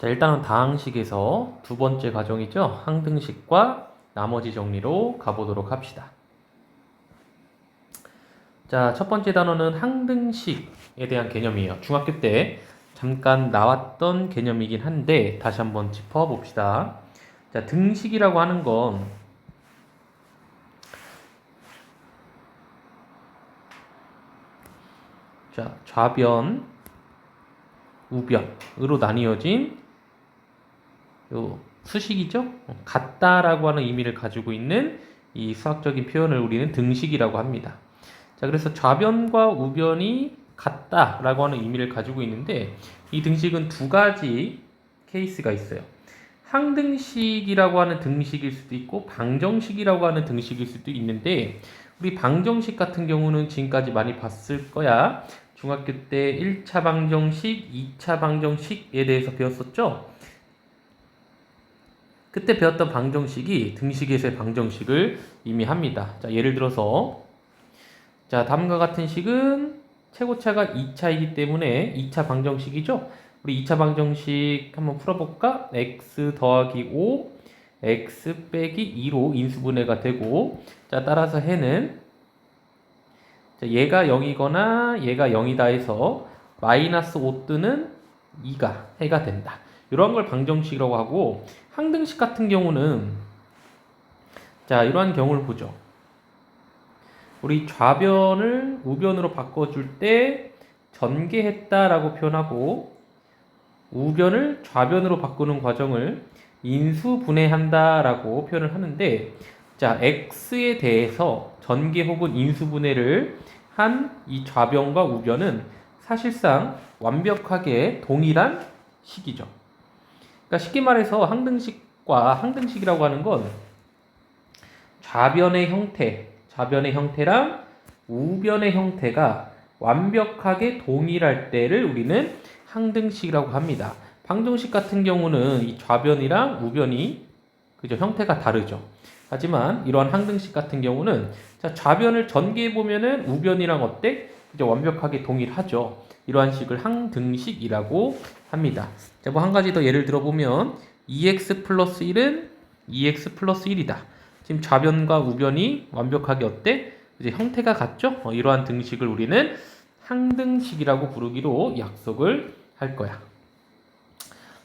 자, 일단은 다항식에서 두 번째 과정이죠. 항등식과 나머지 정리로 가보도록 합시다. 자, 첫 번째 단어는 항등식에 대한 개념이에요. 중학교 때 잠깐 나왔던 개념이긴 한데 다시 한번 짚어봅시다. 자, 등식이라고 하는 건 자, 좌변, 우변으로 나뉘어진 요 수식이죠. 같다라고 하는 의미를 가지고 있는 이 수학적인 표현을 우리는 등식이라고 합니다. 자, 그래서 좌변과 우변이 같다라고 하는 의미를 가지고 있는데 이 등식은 두 가지 케이스가 있어요. 항등식이라고 하는 등식일 수도 있고 방정식이라고 하는 등식일 수도 있는데 우리 방정식 같은 경우는 지금까지 많이 봤을 거야. 중학교 때 1차 방정식, 2차 방정식에 대해서 배웠었죠? 그때 배웠던 방정식이 등식에서의 방정식을 의미합니다. 자, 예를 들어서 자, 다음과 같은 식은 최고차가 2차이기 때문에 2차 방정식이죠. 우리 2차 방정식 한번 풀어볼까? x 더하기 5, x 빼기 2로 인수분해가 되고 자, 따라서 해는 자, 얘가 0이거나 얘가 0이다 해서 마이너스 5 또는 2가 해가 된다. 이런 걸 방정식이라고 하고 항등식 같은 경우는 자, 이러한 경우를 보죠. 우리 좌변을 우변으로 바꿔줄 때 전개했다라고 표현하고 우변을 좌변으로 바꾸는 과정을 인수분해한다라고 표현을 하는데 자, x에 대해서 전개 혹은 인수분해를 한 이 좌변과 우변은 사실상 완벽하게 동일한 식이죠. 그러니까 쉽게 말해서 항등식과 항등식이라고 하는 건 좌변의 형태랑 우변의 형태가 완벽하게 동일할 때를 우리는 항등식이라고 합니다. 방정식 같은 경우는 이 좌변이랑 우변이 그죠? 형태가 다르죠. 하지만 이러한 항등식 같은 경우는 자, 좌변을 전개해 보면은 우변이랑 어때? 그죠? 완벽하게 동일하죠. 이러한 식을 항등식이라고 합니다. 자, 뭐 한 가지 더 예를 들어보면 2x 플러스 1은 2x 플러스 1이다. 지금 좌변과 우변이 완벽하게 어때? 이제 형태가 같죠? 이러한 등식을 우리는 항등식이라고 부르기로 약속을 할 거야.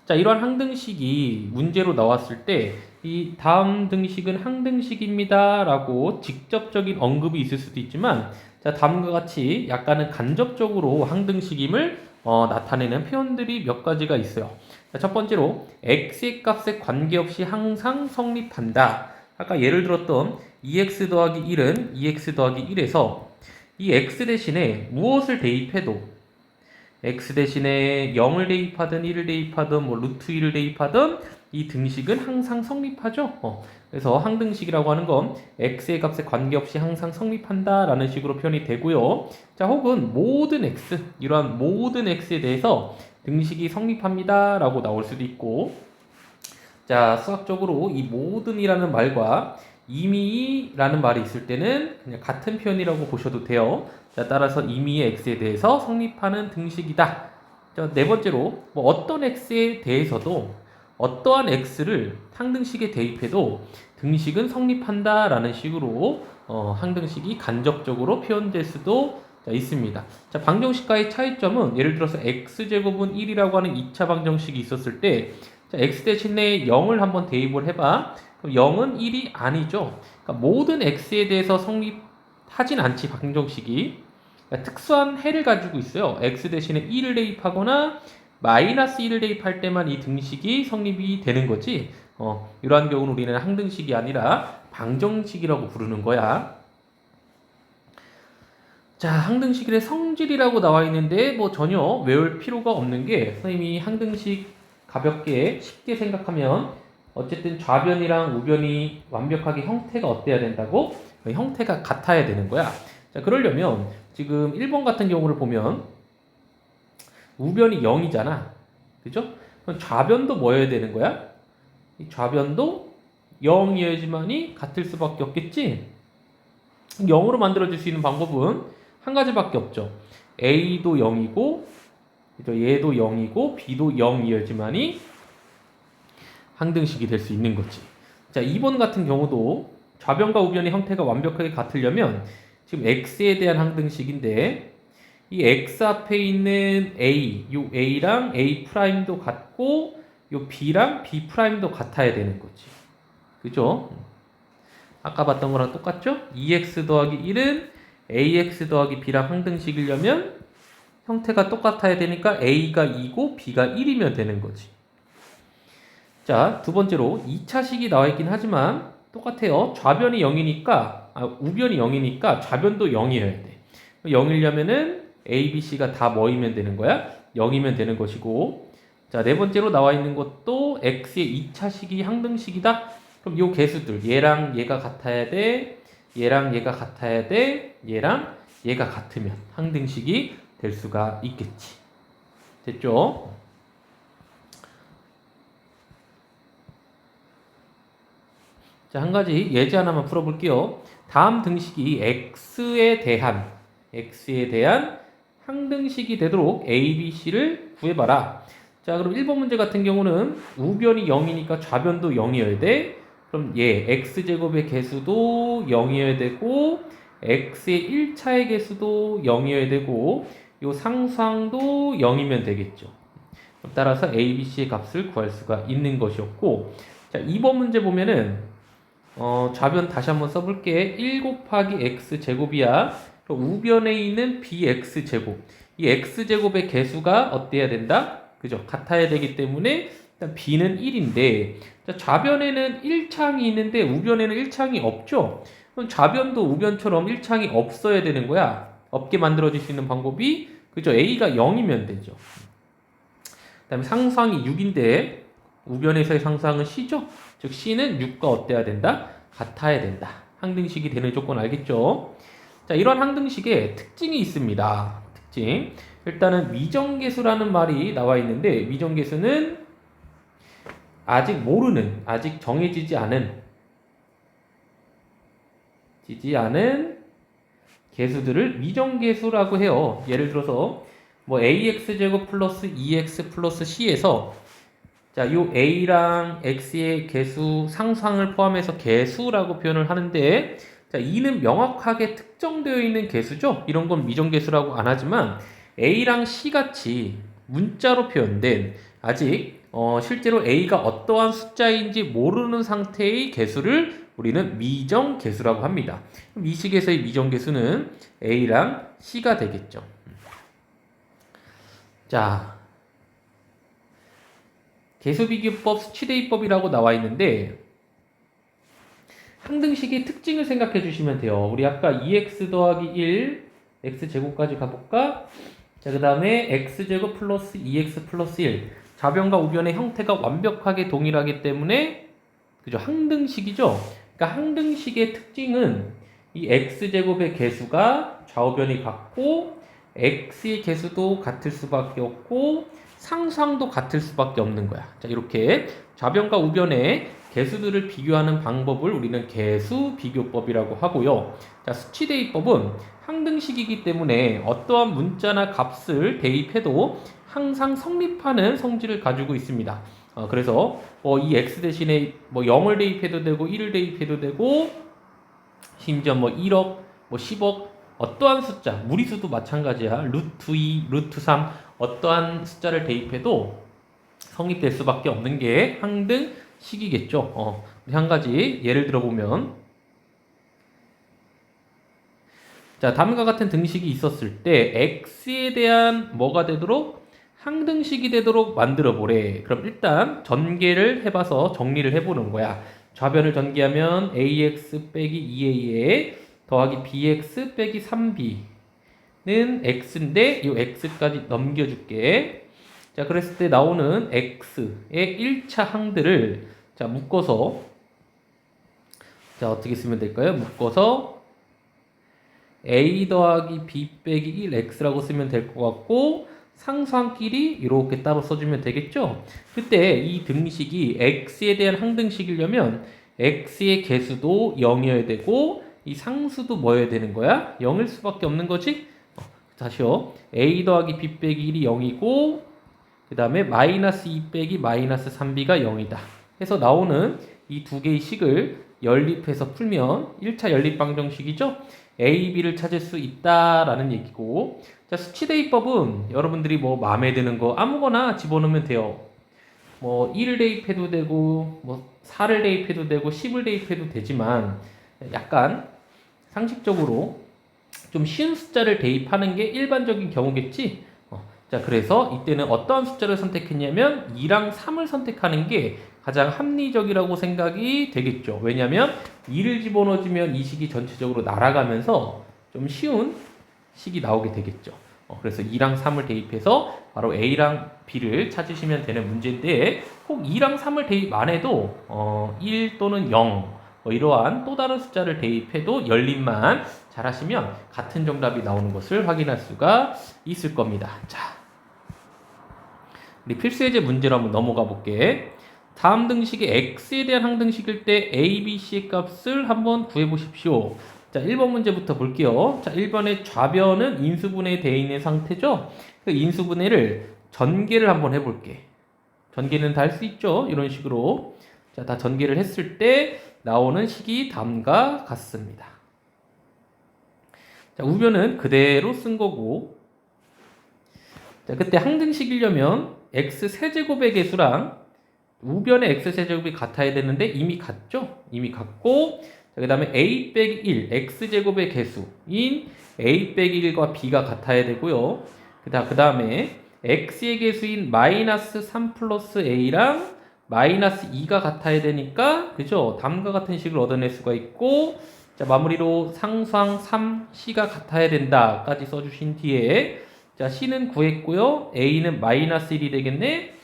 자, 이러한 항등식이 문제로 나왔을 때 이 다음 등식은 항등식입니다 라고 직접적인 언급이 있을 수도 있지만 자, 다음과 같이 약간은 간접적으로 항등식임을 나타내는 표현들이 몇 가지가 있어요. 자, 첫 번째로 x의 값에 관계없이 항상 성립한다. 아까 예를 들었던 2x 더하기 1은 2x 더하기 1에서 이 x 대신에 무엇을 대입해도 x 대신에 0을 대입하든 1을 대입하든 뭐 루트 1을 대입하든 이 등식은 항상 성립하죠. 그래서 항등식이라고 하는 건 x의 값에 관계없이 항상 성립한다 라는 식으로 표현이 되고요. 자, 혹은 모든 x, 이러한 모든 x에 대해서 등식이 성립합니다 라고 나올 수도 있고 자, 수학적으로 이 모든이라는 말과 이미라는 말이 있을 때는 그냥 같은 표현이라고 보셔도 돼요. 자, 따라서 이미의 x에 대해서 성립하는 등식이다. 자, 네 번째로 뭐 어떤 x에 대해서도 어떠한 x를 항등식에 대입해도 등식은 성립한다 라는 식으로 항등식이 간접적으로 표현될 수도 있습니다. 자, 방정식과의 차이점은 예를 들어서 x제곱은 1이라고 하는 2차 방정식이 있었을 때 자, x 대신에 0을 한번 대입을 해봐. 그럼 0은 1이 아니죠. 그러니까 모든 x에 대해서 성립하진 않지, 방정식이. 그러니까 특수한 해를 가지고 있어요. x 대신에 1을 대입하거나 마이너스 1을 대입할 때만 이 등식이 성립이 되는 거지. 이러한 경우는 우리는 항등식이 아니라 방정식이라고 부르는 거야. 자, 항등식의 성질이라고 나와 있는데 뭐 전혀 외울 필요가 없는 게 선생님이 항등식 가볍게 쉽게 생각하면 어쨌든 좌변이랑 우변이 완벽하게 형태가 어때야 된다고? 형태가 같아야 되는 거야. 자, 그러려면 지금 1번 같은 경우를 보면 우변이 0이잖아. 그죠? 그럼 좌변도 뭐여야 되는 거야? 이 좌변도 0이어야지만이 같을 수밖에 없겠지? 0으로 만들어질 수 있는 방법은 한 가지밖에 없죠. A도 0이고 얘도 0이고 B도 0이어야지만이 항등식이 될 수 있는 거지. 자, 2번 같은 경우도 좌변과 우변의 형태가 완벽하게 같으려면 지금 x에 대한 항등식인데 이 x 앞에 있는 a, 요 a랑 a 프라임도 같고 요 b랑 b 프라임도 같아야 되는 거지. 그죠? 아까 봤던 거랑 똑같죠? 2x 더하기 1은 ax 더하기 b랑 항등식이려면 형태가 똑같아야 되니까 a가 2고 b가 1이면 되는 거지. 자, 두 번째로 2차식이 나와 있긴 하지만 똑같아요. 좌변이 0이니까 우변이 0이니까 좌변도 0이어야 돼. 0이려면은 A, B, C가 다 뭐이면 되는 거야? 0이면 되는 것이고. 자, 네 번째로 나와 있는 것도 X의 2차식이 항등식이다. 그럼 요 개수들 얘랑 얘가 같아야 돼. 얘랑 얘가 같아야 돼. 얘랑 얘가 같으면 항등식이 될 수가 있겠지. 됐죠? 자, 한 가지 예제 하나만 풀어볼게요. 다음 등식이 x에 대한 항등식이 되도록 a, b, c를 구해봐라. 자, 그럼 1번 문제 같은 경우는 우변이 0이니까 좌변도 0이어야 돼. 그럼 x제곱의 개수도 0이어야 되고 x의 1차의 개수도 0이어야 되고 요 상수항도 0이면 되겠죠. 따라서 a, b, c의 값을 구할 수가 있는 것이었고, 자, 2번 문제 보면은 좌변 다시 한번 써볼게. 1 곱하기 x제곱이야. 우변에 있는 bx제곱. 이 x제곱의 개수가 어때야 된다? 그죠? 같아야 되기 때문에 일단 b는 1인데 자, 좌변에는 1창이 있는데 우변에는 1창이 없죠? 그럼 좌변도 우변처럼 1창이 없어야 되는 거야. 없게 만들어질 수 있는 방법이 그죠? a가 0이면 되죠. 그 다음에 상수항이 6인데 우변에서의 상수항은 c죠? 즉 c는 6과 어때야 된다? 같아야 된다. 항등식이 되는 조건 알겠죠? 자, 이런 항등식에 특징이 있습니다. 특징. 일단은 미정계수라는 말이 나와 있는데 미정계수는 아직 모르는, 아직 정해지지 않은 계수들을 미정계수라고 해요. 예를 들어서 뭐 ax제곱 플러스 2x 플러스 c에서 자, 요 a랑 x의 개수 상수항을 포함해서 개수라고 표현을 하는데 자, 이는 명확하게 특정되어 있는 개수죠. 이런 건 미정계수라고 안 하지만 a랑 c 같이 문자로 표현된 아직 실제로 a가 어떠한 숫자인지 모르는 상태의 개수를 우리는 미정계수라고 합니다. 이 식에서의 미정계수는 a랑 c가 되겠죠. 자, 개수비교법, 수치대입법이라고 나와 있는데 항등식의 특징을 생각해 주시면 돼요. 우리 아까 2x 더하기 1 x제곱까지 가볼까? 자, 그 다음에 x제곱 플러스 2x 플러스 1 좌변과 우변의 형태가 완벽하게 동일하기 때문에 그죠? 항등식이죠? 그러니까 항등식의 특징은 이 x제곱의 개수가 좌우변이 같고 x의 개수도 같을 수밖에 없고 상수항도 같을 수밖에 없는 거야. 자, 이렇게 좌변과 우변의 개수들을 비교하는 방법을 우리는 개수 비교법이라고 하고요. 자, 수치 대입법은 항등식이기 때문에 어떠한 문자나 값을 대입해도 항상 성립하는 성질을 가지고 있습니다. 그래서 이 x 대신에 0을 대입해도 되고 1을 대입해도 되고 심지어 1억, 10억 어떠한 숫자, 무리수도 마찬가지야. 루트 2, 루트 3 어떠한 숫자를 대입해도 성립될 수밖에 없는 게 항등식이겠죠. 한 가지 예를 들어보면 자, 다음과 같은 등식이 있었을 때 x에 대한 뭐가 되도록 항등식이 되도록 만들어 보래. 그럼 일단 전개를 해봐서 정리를 해보는 거야. 좌변을 전개하면 ax 빼기 2a에 더하기 bx 빼기 3b는 x인데 이 x까지 넘겨줄게. 자, 그랬을 때 나오는 x의 1차 항들을 자, 묶어서 자, 어떻게 쓰면 될까요? 묶어서 a 더하기 b 빼기 1x라고 쓰면 될 것 같고 상수항끼리 이렇게 따로 써주면 되겠죠? 그때 이 등식이 x에 대한 항등식이려면 x의 개수도 0이어야 되고 이 상수도 뭐여야 되는 거야? 0일 수밖에 없는 거지? 다시요. a 더하기 b 빼기 1이 0이고 그 다음에 마이너스 2 빼기 마이너스 3b가 0이다. 해서 나오는 이 두 개의 식을 연립해서 풀면 1차 연립방정식이죠. A, B를 찾을 수 있다라는 얘기고, 자, 수치대입법은 여러분들이 뭐 마음에 드는 거 아무거나 집어넣으면 돼요. 뭐 1을 대입해도 되고 뭐 4를 대입해도 되고 10을 대입해도 되지만 약간 상식적으로 좀 쉬운 숫자를 대입하는 게 일반적인 경우겠지. 자, 그래서 이때는 어떠한 숫자를 선택했냐면 2랑 3을 선택하는 게 가장 합리적이라고 생각이 되겠죠. 왜냐하면 2를 집어넣어주면 이 식이 전체적으로 날아가면서 좀 쉬운 식이 나오게 되겠죠. 그래서 2랑 3을 대입해서 바로 A랑 B를 찾으시면 되는 문제인데, 꼭 2랑 3을 대입 안 해도 1 또는 0 이러한 또 다른 숫자를 대입해도 연립만 잘 하시면 같은 정답이 나오는 것을 확인할 수가 있을 겁니다. 자, 우리 필수예제 문제로 한번 넘어가 볼게. 다음 등식이 x에 대한 항등식일 때 a, b, c의 값을 한번 구해 보십시오. 자, 1번 문제부터 볼게요. 자, 1번의 좌변은 인수분해에 되어 있는 상태죠. 그 인수분해를 전개를 한번 해볼게. 전개는 다 할 수 있죠. 이런 식으로. 자, 다 전개를 했을 때 나오는 식이 다음과 같습니다. 자, 우변은 그대로 쓴 거고, 자, 그때 항등식이려면 x 세제곱의 개수랑 우변의 x 세제곱이 같아야 되는데 이미 같죠? 이미 같고, 그 다음에 a 빼기 1, x 제곱의 개수인 a 빼기 1과 b가 같아야 되고요. 그 다음에 x의 개수인 마이너스 3 플러스 a랑 마이너스 2가 같아야 되니까, 그죠? 다음과 같은 식을 얻어낼 수가 있고, 자, 마무리로 상수항 3c가 같아야 된다까지 써주신 뒤에, 자, c는 구했고요. a는 마이너스 1이 되겠네.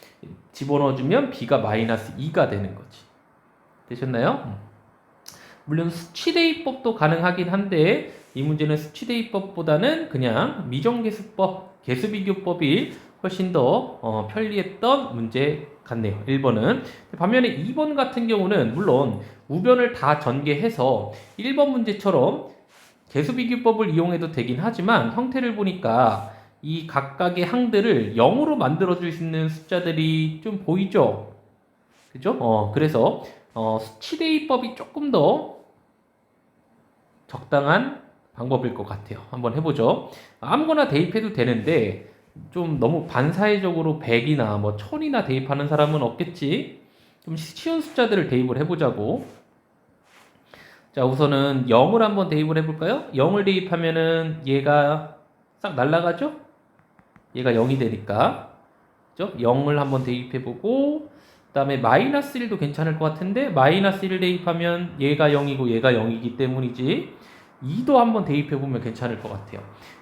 집어넣어주면 b가 마이너스 2가 되는 거지. 되셨나요? 물론 수치대입법도 가능하긴 한데 이 문제는 수치대입법보다는 그냥 미정계수법, 계수비교법이 훨씬 더 편리했던 문제 같네요. 1번은. 반면에 2번 같은 경우는 물론 우변을 다 전개해서 1번 문제처럼 계수비교법을 이용해도 되긴 하지만 형태를 보니까 이 각각의 항들을 0으로 만들어줄 수 있는 숫자들이 좀 보이죠? 그죠? 그래서 수치대입법이 조금 더 적당한 방법일 것 같아요. 한번 해보죠. 아무거나 대입해도 되는데 좀 너무 반사회적으로 100이나 뭐 1000이나 대입하는 사람은 없겠지. 좀 쉬운 숫자들을 대입을 해보자고. 자, 우선은 0을 한번 대입을 해볼까요? 0을 대입하면은 얘가 싹 날아가죠? 얘가 0이 되니까. 그죠? 0을 한번 대입해보고, 그 다음에 마이너스 1도 괜찮을 것 같은데, 마이너스 1을 대입하면 얘가 0이고 얘가 0이기 때문이지. 2도 한번 대입해보면 괜찮을 것 같아요.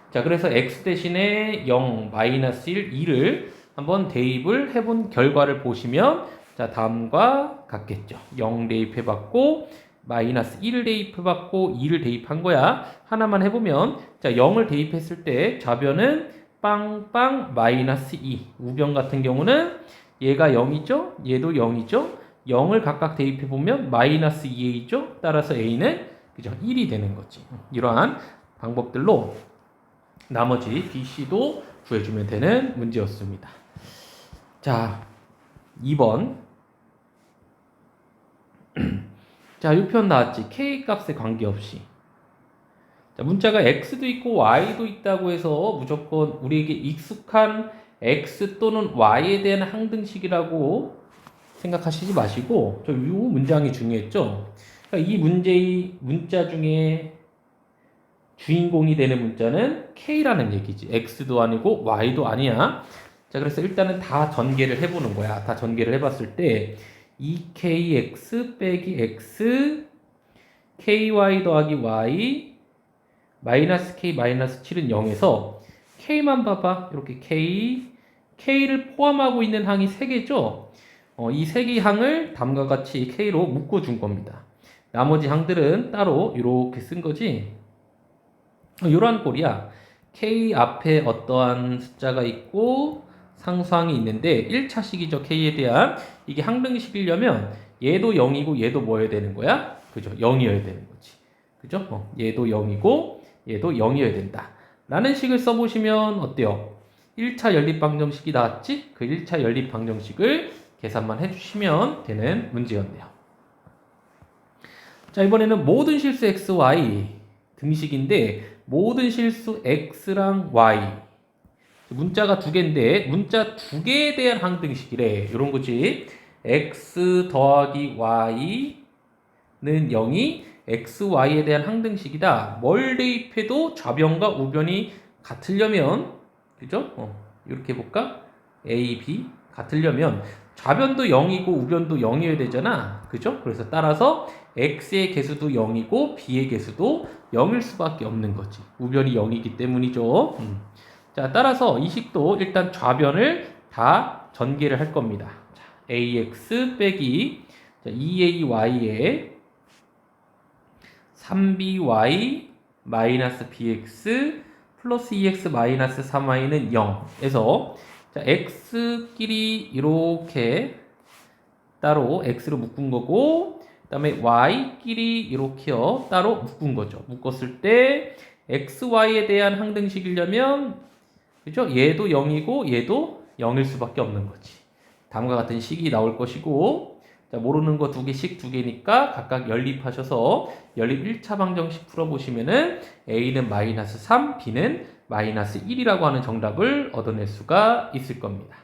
자, 그래서 x 대신에 0, 마이너스 1, 2를 한번 대입을 해본 결과를 보시면, 자, 다음과 같겠죠. 0 대입해봤고, 마이너스 1을 대입해봤고, 2를 대입한 거야. 하나만 해보면, 자, 0을 대입했을 때 좌변은 빵빵 마이너스 2. 우변 같은 경우는 얘가 0이죠? 얘도 0이죠? 0을 각각 대입해보면 마이너스 2a죠? 따라서 a는 그죠? 1이 되는 거지. 이러한 방법들로 나머지 B, C도 구해주면 되는 문제였습니다. 자, 2번. 자, 이 표현 나왔지. K 값에 관계없이. 자, 문자가 X도 있고 Y도 있다고 해서 무조건 우리에게 익숙한 X 또는 Y에 대한 항등식이라고 생각하시지 마시고, 이 문장이 중요했죠. 그러니까 이 문자 중에 주인공이 되는 문자는 K라는 얘기지. X도 아니고 Y도 아니야. 자, 그래서 일단은 다 전개를 해보는 거야. 다 전개를 해봤을 때 2KX 빼기 X KY 더하기 Y 마이너스 K 마이너스 7은 0에서 K만 봐봐. 이렇게 K를 포함하고 있는 항이 3개죠. 이 3개의 항을 다음과 같이 K로 묶어준 겁니다. 나머지 항들은 따로 이렇게 쓴 거지. 이러한 꼴이야. K 앞에 어떠한 숫자가 있고 상수항이 있는데 1차식이죠. K에 대한. 이게 항등식이려면 얘도 0이고 얘도 뭐 해야 되는 거야? 그죠? 0이어야 되는 거지. 그죠? 얘도 0이고 얘도 0이어야 된다. 라는 식을 써보시면 어때요? 1차 연립방정식이 나왔지? 그 1차 연립방정식을 계산만 해주시면 되는 문제였네요. 자, 이번에는 모든 실수 x, y 등식인데 모든 실수 x랑 y 문자가 두 개인데 문자 두 개에 대한 항등식이래. 이런 거지. x 더하기 y는 0이 x, y에 대한 항등식이다. 뭘 대입해도 좌변과 우변이 같으려면 그죠? 이렇게 해볼까? a, b 같으려면 좌변도 0이고 우변도 0이어야 되잖아. 그죠? 그래서 따라서 x의 개수도 0이고 b의 개수도 0일 수밖에 없는 거지. 우변이 0이기 때문이죠. 자, 따라서 이 식도 일단 좌변을 다 전개를 할 겁니다. 자, ax 빼기 2ay에 3by 마이너스 bx 플러스 2x 마이너스 3y는 0에서 자, x끼리 이렇게 따로 x로 묶은 거고 그 다음에 y끼리 이렇게요 따로 묶은 거죠. 묶었을 때 x, y에 대한 항등식이려면 그죠? 얘도 0이고 얘도 0일 수밖에 없는 거지. 다음과 같은 식이 나올 것이고 자, 모르는 거 두 개니까 각각 연립하셔서 연립 1차 방정식 풀어보시면은 A는 마이너스 3, B는 마이너스 1이라고 하는 정답을 얻어낼 수가 있을 겁니다.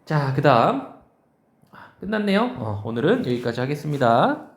자, 그 다음 끝났네요. 오늘은 여기까지 하겠습니다.